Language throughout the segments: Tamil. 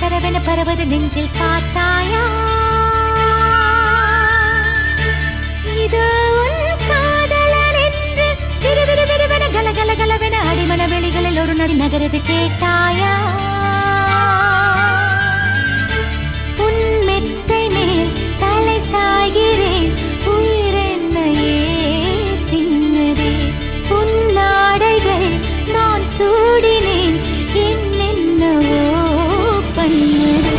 சரவென பரவது நெஞ்சில் பார்த்தாயா இது உன் காதலன் என்று விறுவிறுவென கலகலகலவென அடிமன வெளிகளில் ஒரு நடி நகரது கேட்டாயா உன் மெத்தை மேல் தலை சாய்கிறேன் உயிரென்னையே தின்னதே உன் நாடைகள் நான் சூடினேன் என்னென்னவோ பண்ணதே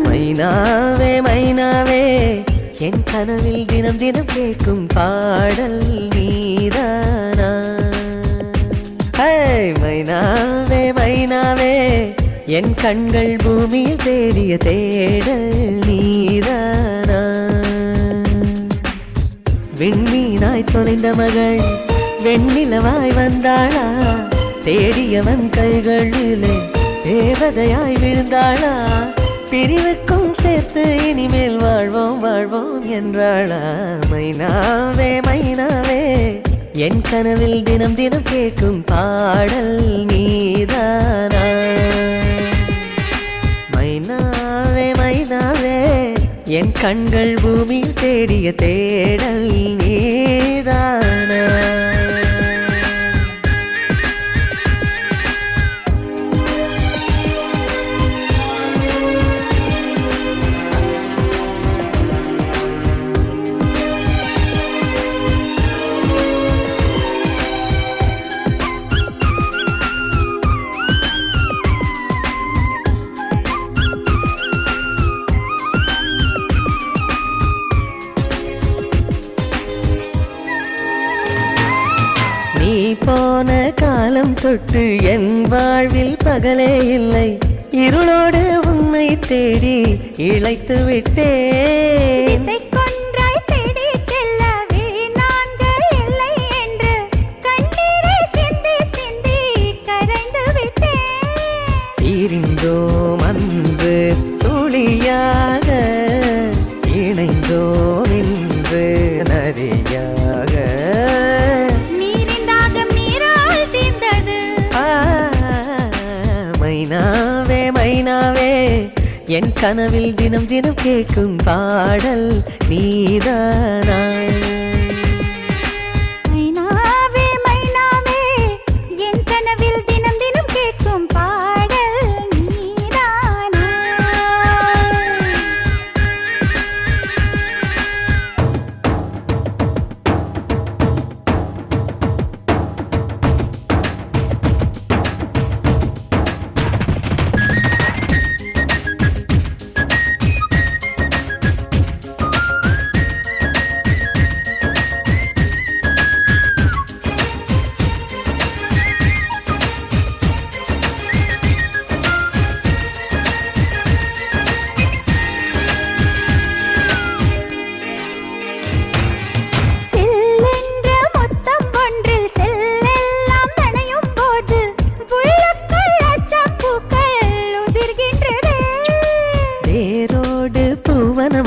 மைனாவே மைனாவே என் கனவில் தினம் தினம் கேட்கும் பாடல் நீதானா. மைனாவே மைனாவே என் கண்கள் பூமியில் தேடிய தேடல் நீதானா. விண்மீனாய் தொலைந்த மகள் வெண்ணிலவாய் வந்தாளா, தேடியவன் கைகளிலே தேவதையாய் விழுந்தாளா, பிரிவுக்கும் சேர்த்து இனிமேல் வாழ்வோம் வாழ்வோம் என்றாளா. மைனாவே மைனாவே என் கனவில் தினம் தினம் கேட்கும் பாடல் நீதானா. மைனாவே மைனாவே என் கண்கள் பூமியில் தேடிய தேடல் நீதானா. நீ போன காலம் தொட்டு என் வாழ்வில் பகலே இல்லை, இருளோடு உன்னை தேடி இழைத்து விட்டேன். பிரிந்தோம் அன்பு துளியாக, இணைந்தோம் இன்று நதியாக. மைனாவே மைனாவே என் கனவில் தினம் தினம் கேட்கும் பாடல் நீதானா. மைனாவே மைனாவே என் கனவில் தினம் தினம் கேட்கும் பாடல் நீதானா.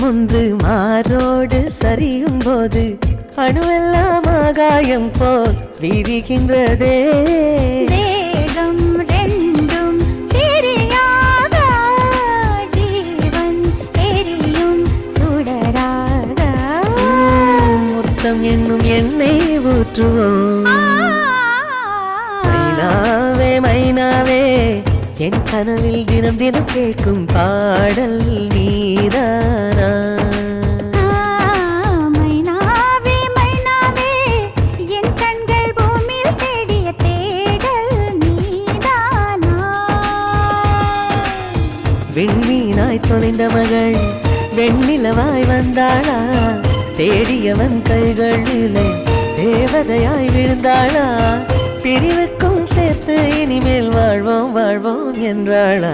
ஒன்று மாரோடு சரியும் போது அணுவெல்லாம் ஆகாயம் போல் விரிகின்றதே. தேகம் ரெண்டும் தெரியாத ஜீவன் எரியும் சுடராக முத்தம் என்னும் எண்ணெய் ஊற்றுவோம். மைனாவே மைனாவே என் கனவில் தினம் தினம் கேட்கும் பாடல் நீதானா. மைனாவே மைனாவே என் கண்கள் பூமியில் தேடிய தேடல் நீதானா. விண்மீனாய் தொலைந்த மகள் வெண்ணிலவாய் வந்தாளா, தேடியவன் கைகளிலே தேவதையாய் விழுந்தாளா, பிரிவுக்கும் சேர்த்து இனிமேல் வாழ்வோம் வாழ்வோம் என்றாளா.